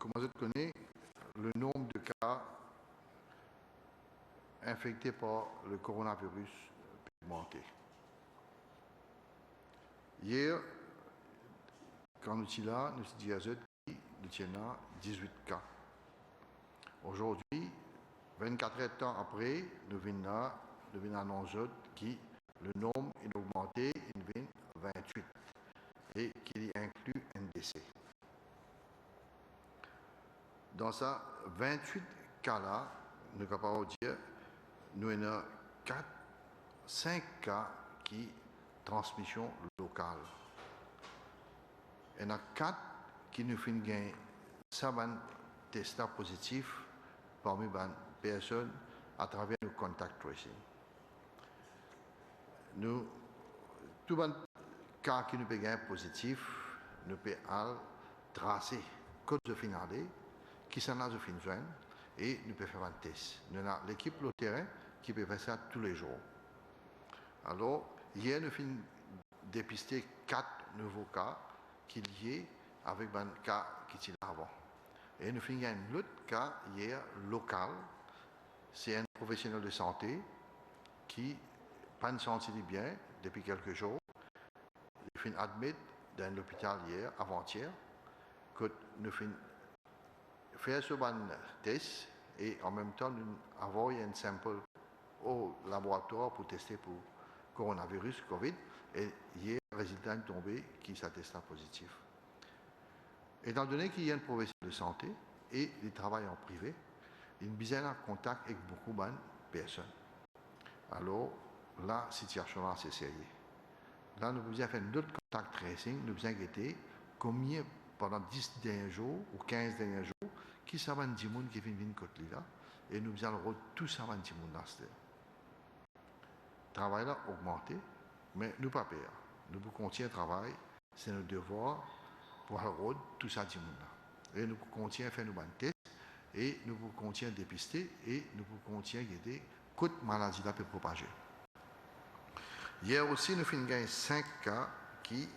Comme vous connaissez, le nombre de cas infectés par le coronavirus peut augmenter. Hier, quand nous étions là, nous disons que nous avons 18 cas. Aujourd'hui, 24 heures après, nous venons annoncer que le nombre est augmenté, il vient 28 et qu'il inclut un décès. Dans ces 28 cas-là, nous sommes capables de dire nous avons 5 cas qui transmission locale. Il y en a 4 qui nous font gagner 7 tests positifs parmi les personnes à travers le contact tracing. Tous les cas qui nous ont gagné positifs, nous pouvons tracer code de finalité qui sont là de fin et nous pouvons faire un test. Nous avons l'équipe au terrain qui peut faire ça tous les jours. Alors, hier, nous avons dépisté 4 nouveaux cas qui sont liés avec un cas qui était là avant. Et nous avons un autre cas hier local. C'est un professionnel de santé qui n'a pas senti bien depuis quelques jours. Il est admis dans l'hôpital hier, avant-hier, que nous avons fait ce test et en même temps nous avons un sample au laboratoire pour tester pour coronavirus, Covid, et hier, le résultat est tombé qui s'attesta positif. Étant donné qu'il y a un professionnel de santé et il travaille en privé, il y a un contact avec beaucoup de personnes. Alors, la situation là, c'est sérieux. Là, nous avons fait un autre contact tracing, nous avons inquiété combien pendant 10 derniers jours ou 15 derniers jours, qui savent des gens qui viennent côté là, et nous allons tous savoir des gens là. Le travail a augmenté, mais nous pas peur. Nous continuons le travail, c'est notre devoir pour aller tout ça des gens là. Et nous continuons à faire nos tests, et nous continuons à dépister, et nous continuons à aider toute maladie là peut propager. Hier aussi, nous avons gagné 5 cas qui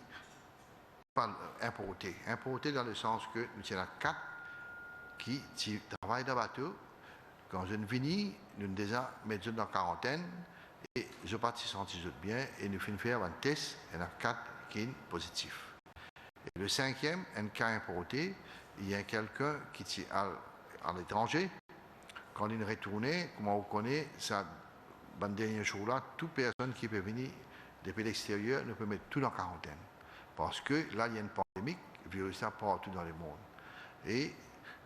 sont importés. Importés dans le sens que nous avons 4 qui travaillent dans le bateau. Quand je viens, nous déjà mettre en quarantaine et je ne suis pas senti bien et nous faisons faire un test et il y en a 4 qui sont positifs. Et le 5e, un cas importé, il y a quelqu'un qui est à l'étranger. Quand il est retourné, comme on connaît, ça, dans le dernier jour-là, toute personne qui peut venir depuis l'extérieur, nous peut mettre tout en quarantaine. Parce que là, il y a une pandémie, le virus est partout dans le monde. Et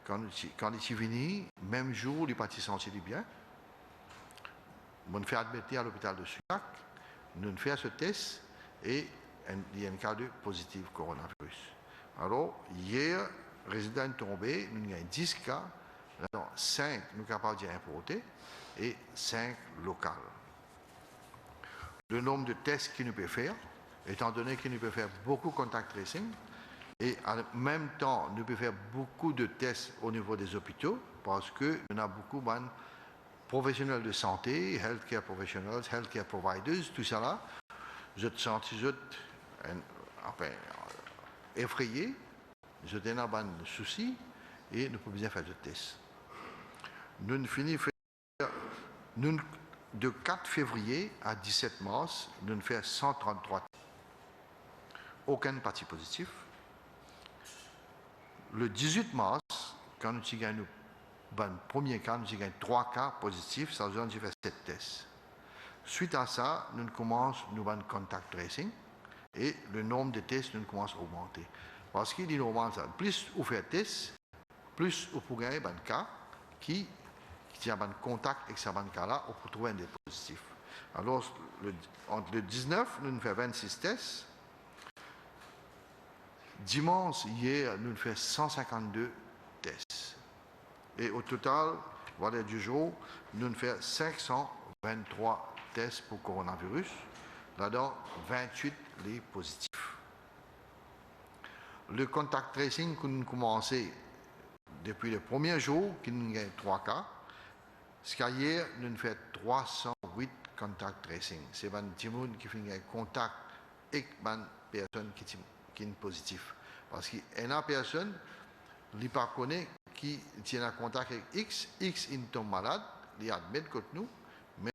quand il est venu, même jour, il n'est pas senti bien. On fait admettre à l'hôpital de Suac, nous faisons ce test et il y a un cas de positif coronavirus. Alors, hier, le résultat est tombé, nous avons 10 cas, 5 nous sommes capables d'importer et 5 locales. Le nombre de tests qu'il nous peut faire, étant donné qu'il nous peut faire beaucoup de contact tracing, et en même temps, nous pouvons faire beaucoup de tests au niveau des hôpitaux, parce que nous avons beaucoup de professionnels de santé, healthcare professionals, healthcare providers, tout ça là. Je te sens effrayé, je t'ai un souci, et nous pouvons bien faire des tests. Nous finissons de 4 février à 17 mars, nous faisons 133. Aucun parti positif. Le 18 mars, quand nous avons gagné le premier cas, nous avons gagné 3 cas positifs, ça veut dire que j'ai fait 7 tests. Suite à ça, nous commençons nous avons contact tracing et le nombre de tests nous commence à augmenter. Parce qu'il augmente ça. Plus vous faites des tests, plus vous pouvez gagner un cas qui a un contact avec ce cas-là, on peut trouver un des positifs. Alors, entre le 19, nous faisons 26 tests. Dimanche, hier, nous faisons 152 tests. Et au total, voilà du jour, nous faisons 523 tests pour coronavirus. Là-dedans, 28 les positifs. Le contact tracing que nous commencé depuis le premier jour, qui nous a 3 cas, jusqu'à hier, nous avons fait 308 contact tracing. C'est des gens qui font un contact avec des personnes qui sont positives. Parce qu'il y a des personnes il pas connaît qui tient en contact avec X, X il tombe malade, il admet que nous, mais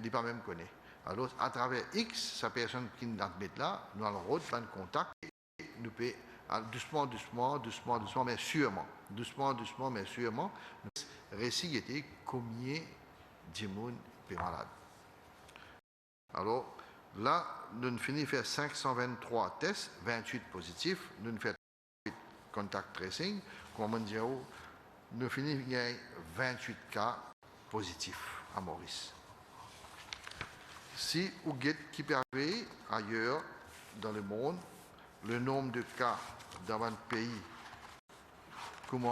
il pas même connaît. Alors, à travers X, sa personne qui nous admet là, nous allons reprendre contact et nous pouvons doucement, mais sûrement, mais sûrement, récit était combien de monde est malade. Alors, là, nous finissons faire 523 tests, 28 positifs, nous faisons contact tracing, comme on dit, nous finissons par 28 cas positifs à Maurice. Si vous êtes qui peut arriver ailleurs dans le monde, le nombre de cas dans un pays comme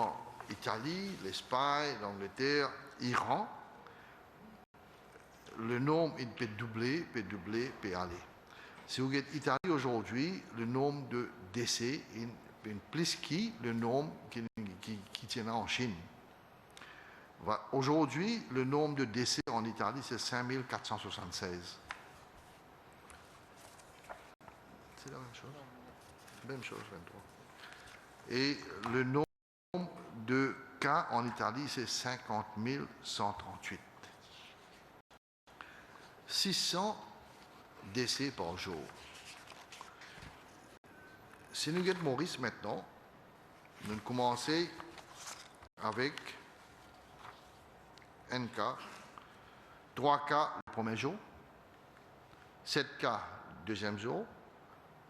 l'Italie, l'Espagne, l'Angleterre, l'Iran, le nombre il peut doubler, peut aller. Si vous êtes Italie aujourd'hui, le nombre de décès est plus que le nombre qui tient en Chine. Aujourd'hui, le nombre de décès en Italie, c'est 5476. C'est la même chose. Même chose, 23. Et le nombre de cas en Italie, c'est 50 138. 600 décès par jour. Si nous regardons Maurice maintenant, nous commençons avec un cas, 3 cas le premier jour, 7 cas le deuxième jour,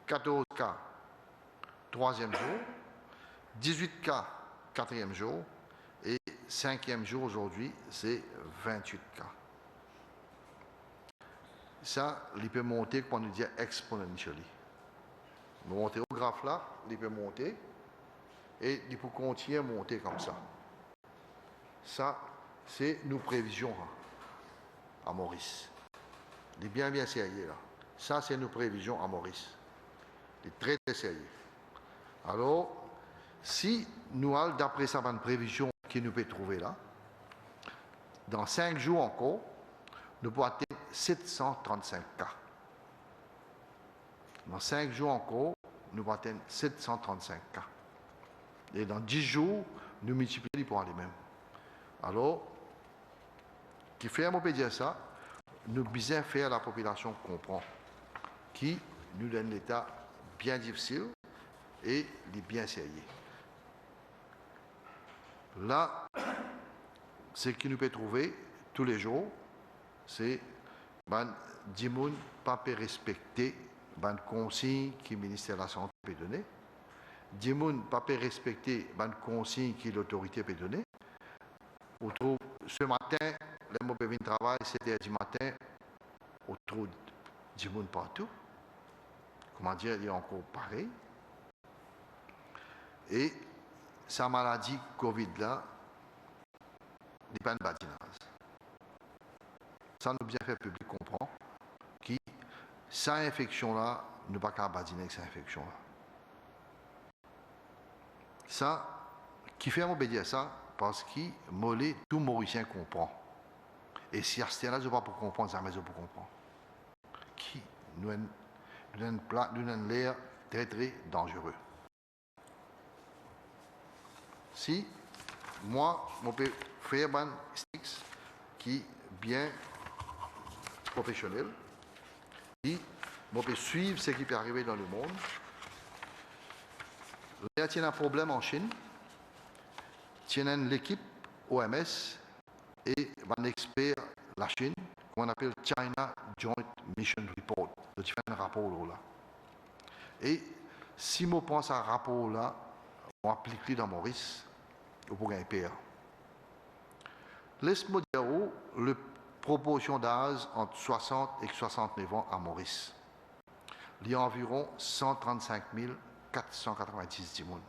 14 cas troisième jour, 18 cas quatrième jour et 5e jour aujourd'hui, c'est 28 cas. Ça, il peut monter, comme on dit, exponentially. Monter au graphe là, il peut monter et il peut continuer à monter comme ça. Ça, c'est nos prévisions à Maurice. Il est bien sérieux là. Ça, c'est nos prévisions à Maurice. Il est très sérieux. Alors, si nous allons, d'après ça, une prévision que nous pouvons trouver là, dans 5 jours encore, nous pouvons atteindre 735 cas. Dans 5 jours encore, nous pouvons atteindre 735 cas. Et dans 10 jours, nous multiplions pour les mêmes. Alors, qui fait, on peut dire ça, nous bien faire la population comprendre, qui nous donne l'état bien difficile et bien sérieux. Là, ce qui nous peut trouver tous les jours, c'est que les gens ne pas respecter les consignes que le ministère de la Santé peut donner. Les gens ne pas respecter les consignes que l'autorité peut donner. Ce matin, les gens peuvent travailler, 7h du matin, on trouve des gens partout. Comment dire, il y a encore pareil. Et sa maladie Covid-là, n'est pas une badinage. Ça nous bien fait public comprendre que cette infection-là, nous ne pouvons pas badiner avec cette infection-là. Ça, qui fait dire ça, parce que tout Mauricien comprend. Et si Astérien ne pas pour comprendre, ça ne pas pour comprendre. Qui nous a l'air très très dangereux. Si moi, je peux faire un sticks qui est bien professionnel, qui je peux suivre ce qui peut arriver dans le monde. Là, il y a un problème en Chine. Il y a l'équipe OMS et un expert la Chine, qu'on appelle China Joint Mission Report. Donc, il fait un rapport là. Et si je pense à un rapport là, on applique dans Maurice, pour gagner pire. Laisse-moi dire la proportion d'âge entre 60 et 69 ans à Maurice. Il y a environ 135 490 personnes.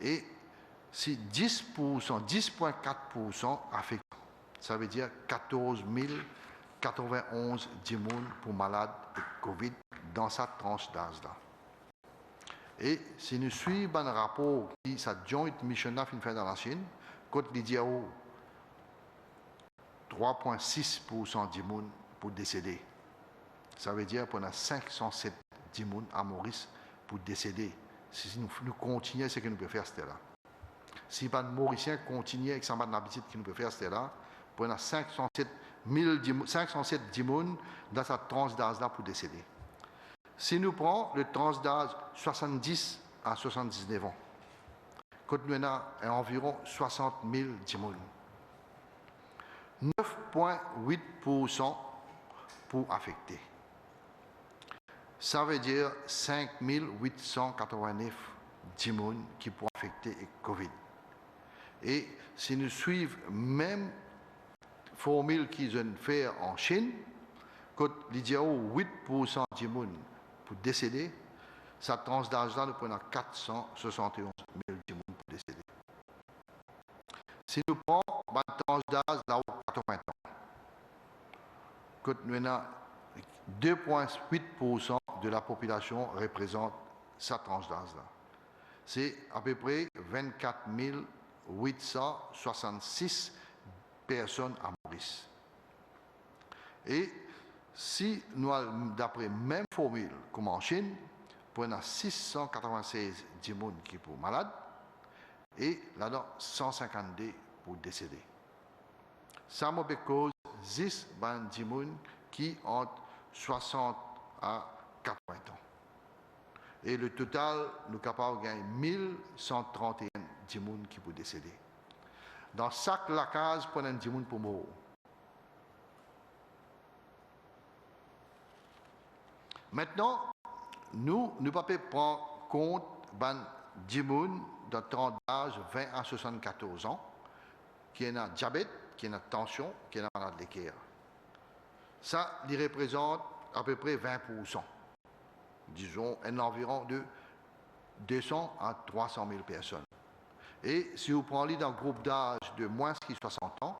Et si 10,4% affectent, ça veut dire 14 091 personnes pour malades de Covid dans cette tranche d'âge-là. Et si nous suivons un rapport qui sa joint mission fait dans la Chine, quand il dit 3,6% de monde pour décéder. Ça veut dire qu'on a 507 personnes à Maurice pour décéder. Si nous continuons ce que nous pouvons faire, c'était là. Si les Mauriciens continuent avec sa habitude que nous pouvons faire, c'était là, pour 507 dimoun dans cette tranche d'âge-là pour décéder. Si nous prenons le tranche d'âge 70 à 79 ans, quand nous avons environ 60 000 dimoun, 9,8% pour affecter. Ça veut dire 5 889 dimoun qui pourraient affecter le COVID. Et si nous suivons même formule qu'ils ont fait en Chine, quand il y a 8% de dimoun pour décéder, sa tranche d'âge-là, nous prenons 471 000 dimoun pour décéder. Si nous prenons la tranche d'âge là où 80 ans, quand nous avons 2,8% de la population représente sa tranche d'âge-là. C'est à peu près 24 866 personnes à Maurice. Et si nous, d'après même formule comme en Chine, prenons 696 dimoun qui sont malades et là-dedans 152 pour décéder. Ça me cause 10 dimoun qui ont 60 à 80 ans. Et le total, nous sommes capables de gagner 1131 dimoun qui peuvent décéder. Dans chaque la case, pour un dimoun pour mourir. Maintenant, nous ne pouvons pas prendre compte de dimoun de 30 d'âge 20 à 74 ans, qui a un diabète, qui a une tension, qui a une maladie de cœur. Ça, il représente à peu près 20%. Disons, un environ de 200 à 300 000 personnes. Et si vous prenez dans un groupe d'âge de moins de 60 ans,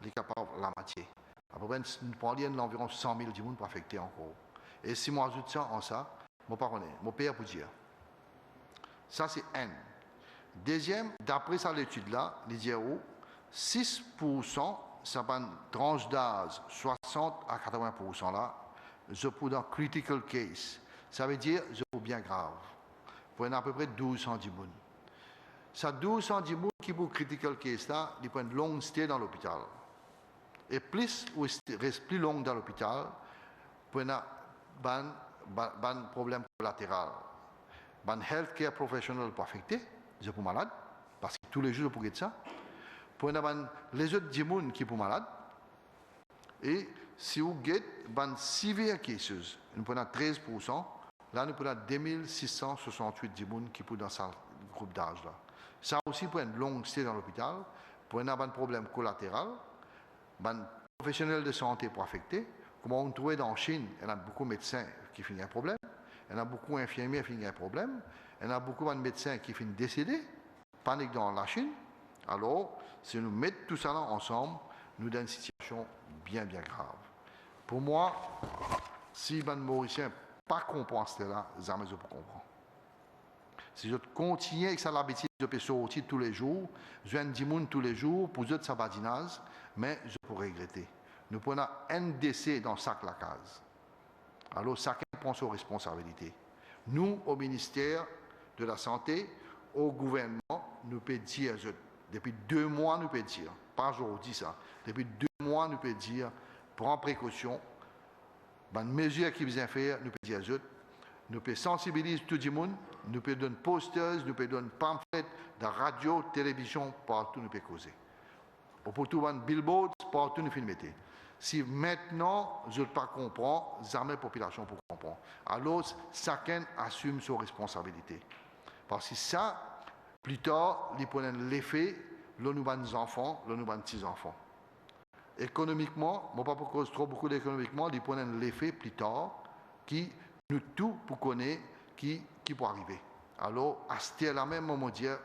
il est capable de la moitié. À peu près, nous prenons environ 100 000 dimoun pour affecter encore. Et si moi ajoute ça en ça, mon parent, mon père pour dire. Ça, c'est un. Deuxième, d'après cette étude-là, il dit 6%, ça va une tranche d'âge 60 à 80% là, je peux dans critical case. Ça veut dire, je peux bien grave. Pour à peu près 1200 dimoun. Ça 1200 dimoun qui pour critical case là, il prend une longue stay dans l'hôpital. Et plus ou reste plus long dans l'hôpital, pour un problème collatéral. Un healthcare professionnel pour affecter, je suis malade, parce que tous les jours je peux ça. Pour les autres dimoun qui sont malades, et si vous avez un severe cases, nous prenons 13%, là nous prenons 2668 dimoun qui sont dans ce groupe d'âge là. Ça aussi pour une longue stay dans l'hôpital, pour un problème collatéral, un professionnel de santé pour affecter. Comme on trouve dans Chine, il y a beaucoup de médecins qui finissent un problème, il y a beaucoup d'infirmiers qui finissent un problème, il y a beaucoup de médecins qui finissent décédés, panique dans la Chine. Alors, si nous mettons tout ça ensemble, nous avons une situation bien grave. Pour moi, si les Mauriciens ne comprennent pas cela, jamais je peux comprendre. Si je continue avec ça l'habitude, je peux sortir tous les jours, je viens de monde tous les jours pour eux de sabadinage, mais je peux regretter. Nous prenons un décès dans chaque la case. Alors chacun prend ses responsabilités. Nous, au ministère de la Santé, au gouvernement, nous pouvons dire, depuis 2 mois, nous pouvons dire, pas aujourd'hui ça, depuis 2 mois, nous pouvons dire, prends précaution, les mesures qui vous faire, nous pouvons dire, nous pouvons sensibiliser tout le monde, nous pouvons donner posters, nous pouvons donner pamphlets, de radio, télévision, partout nous pouvons causer. Pour tout le billboards, partout nous filmer. Si maintenant, je ne pas comprends, jamais la population pour comprendre. Alors, chacun assume ses responsabilités. Parce que ça, plus tard, il prend l'effet, là nous avons des enfants, là nous avons des petits-enfants. Économiquement, moi pas pour cause trop beaucoup d'économiquement, il prend l'effet plus tard, qui nous tout pour connaître, qui peut arriver. Alors, à ce là même, on va dire,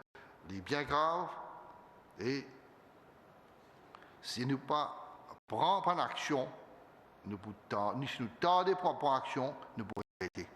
il est bien grave, et si nous pas prend pas d'action, si nous tardons pour prendre action, nous pourrons arrêter.